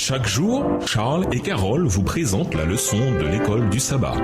Chaque jour, Charles et Carole vous présentent la leçon de l'école du sabbat.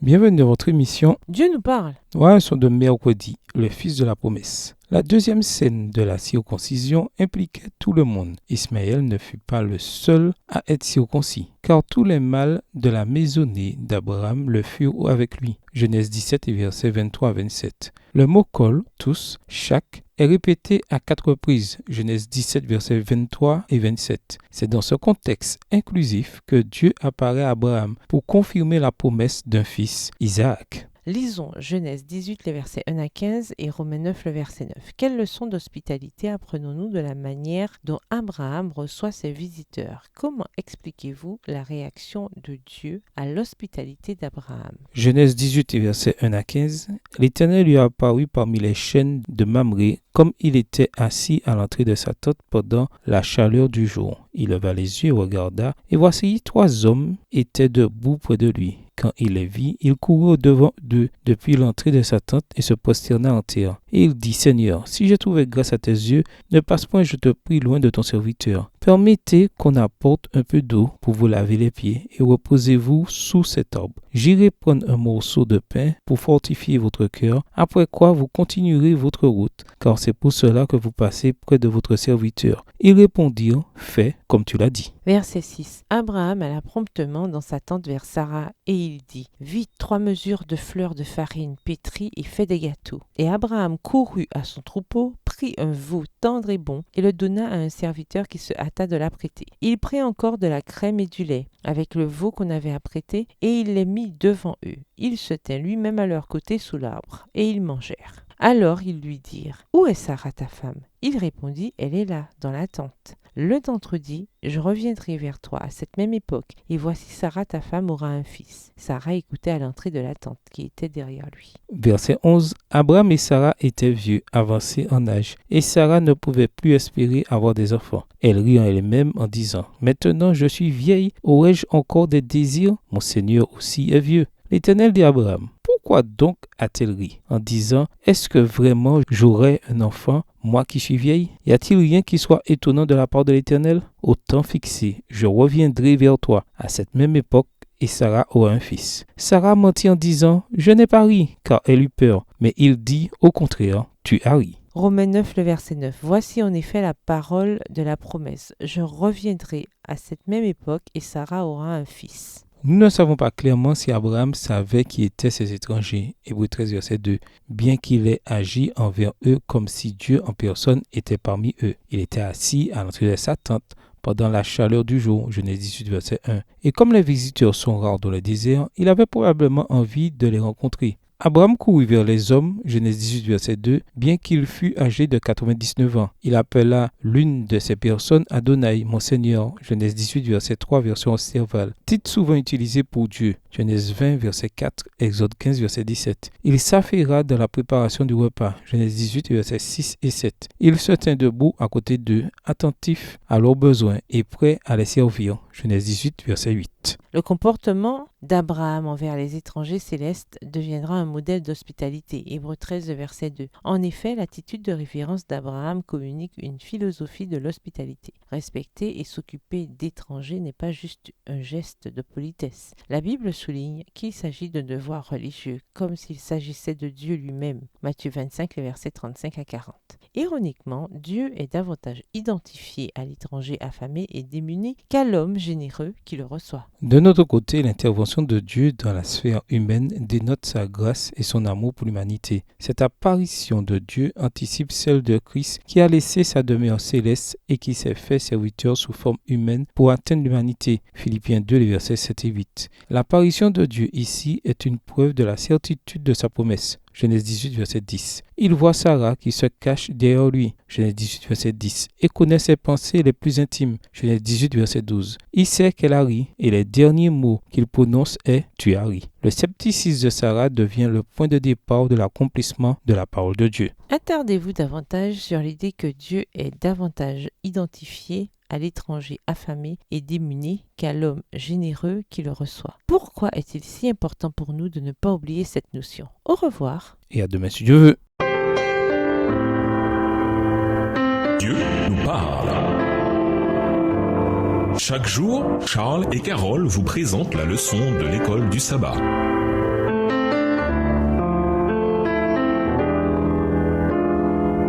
Bienvenue dans votre émission Dieu nous parle. Son de mercredi, le fils de la promesse. La deuxième scène de la circoncision impliquait tout le monde. Ismaël ne fut pas le seul à être circoncis, car tous les mâles de la maisonnée d'Abraham le furent avec lui. Genèse 17 et versets 23 à 27. Le mot kol, tous, chaque, est répété à 4 reprises. Genèse 17 versets 23 et 27. C'est dans ce contexte inclusif que Dieu apparaît à Abraham pour confirmer la promesse d'un fils, Isaac. Lisons Genèse 18, les versets 1 à 15 et Romains 9, le verset 9. Quelle leçon d'hospitalité apprenons-nous de la manière dont Abraham reçoit ses visiteurs? Comment expliquez-vous la réaction de Dieu à l'hospitalité d'Abraham? Genèse 18, les versets 1 à 15. L'Éternel lui apparut parmi les chênes de Mamré, comme il était assis à l'entrée de sa tente pendant la chaleur du jour. Il leva les yeux et regarda, et voici 3 hommes étaient debout près de lui. Quand il les vit, il courut au-devant d'eux depuis l'entrée de sa tente et se prosterna en terre. Et il dit, Seigneur, si j'ai trouvé grâce à tes yeux, ne passe point, je te prie, loin de ton serviteur. Permettez qu'on apporte un peu d'eau pour vous laver les pieds et reposez-vous sous cet arbre. J'irai prendre un morceau de pain pour fortifier votre cœur, après quoi vous continuerez votre route, car c'est pour cela que vous passez près de votre serviteur. Ils répondirent, fais comme tu l'as dit. Verset 6. Abraham alla promptement dans sa tente vers Sarah et il dit, vite 3 mesures de fleurs de farine pétrie et fais des gâteaux. Et Abraham courut à son troupeau, prit un veau tendre et bon et le donna à un serviteur qui se hâta de l'apprêter. Il prit encore de la crème et du lait avec le veau qu'on avait apprêté et il les mit devant eux. Il se tint lui-même à leur côté sous l'arbre et ils mangèrent. Alors ils lui dirent, où est Sarah ta femme? Il répondit, elle est là, dans la tente. L'un d'entre eux dit, je reviendrai vers toi à cette même époque, et voici Sarah ta femme aura un fils. Sarah écoutait à l'entrée de la tente qui était derrière lui. Verset 11. Abraham et Sarah étaient vieux, avancés en âge, et Sarah ne pouvait plus espérer avoir des enfants. Elle rit en elle-même en disant, maintenant je suis vieille, aurais-je encore des désirs? Mon Seigneur aussi est vieux. L'Éternel dit à Abraham, pourquoi donc a-t-elle ri en disant, est-ce que vraiment j'aurai un enfant, moi qui suis vieille? Y a-t-il rien qui soit étonnant de la part de l'Éternel? Au temps fixé, je reviendrai vers toi à cette même époque et Sarah aura un fils. Sarah mentit en disant, je n'ai pas ri, car elle eut peur. Mais il dit, au contraire, tu as ri. Romains 9, le verset 9. Voici en effet la parole de la promesse. Je reviendrai à cette même époque et Sarah aura un fils. Nous ne savons pas clairement si Abraham savait qui étaient ces étrangers, Hébreux 13, verset 2, bien qu'il ait agi envers eux comme si Dieu en personne était parmi eux. Il était assis à l'entrée de sa tente pendant la chaleur du jour, Genèse 18, verset 1. Et comme les visiteurs sont rares dans le désert, il avait probablement envie de les rencontrer. Abraham courut vers les hommes, Genèse 18, verset 2, bien qu'il fût âgé de 99 ans. Il appela l'une de ces personnes Adonai, mon Seigneur, Genèse 18, verset 3, version Osserval, titre souvent utilisé pour Dieu, Genèse 20, verset 4, Exode 15, verset 17. Il s'affaira dans la préparation du repas, Genèse 18, verset 6 et 7. Il se tint debout à côté d'eux, attentif à leurs besoins et prêt à les servir, Genèse 18, verset 8. Le comportement d'Abraham envers les étrangers célestes deviendra un modèle d'hospitalité. Hébreux 13, verset 2. En effet, l'attitude de révérence d'Abraham communique une philosophie de l'hospitalité. Respecter et s'occuper d'étrangers n'est pas juste un geste de politesse. La Bible souligne qu'il s'agit de devoirs religieux, comme s'il s'agissait de Dieu lui-même. Matthieu 25, les versets 35 à 40. Ironiquement, Dieu est davantage identifié à l'étranger affamé et démuni qu'à l'homme généreux qui le reçoit. De notre côté, l'intervention de Dieu dans la sphère humaine dénote sa grâce et son amour pour l'humanité. Cette apparition de Dieu anticipe celle de Christ qui a laissé sa demeure céleste et qui s'est fait serviteur sous forme humaine pour atteindre l'humanité. Philippiens 2, les versets 7 et 8. L'apparition de Dieu ici est une preuve de la certitude de sa promesse. Genèse 18, verset 10. Il voit Sarah qui se cache derrière lui, Genèse 18, verset 10, et connaît ses pensées les plus intimes, Genèse 18, verset 12. Il sait qu'elle a ri, et les derniers mots qu'il prononce est « tu as ri ». Le scepticisme de Sarah devient le point de départ de l'accomplissement de la parole de Dieu. Attardez-vous davantage sur l'idée que Dieu est davantage identifié à l'étranger affamé et démuni qu'à l'homme généreux qui le reçoit. Pourquoi est-il si important pour nous de ne pas oublier cette notion? Au revoir. Et à demain si Dieu veut. Chaque jour, Charles et Carole vous présentent la leçon de l'école du sabbat.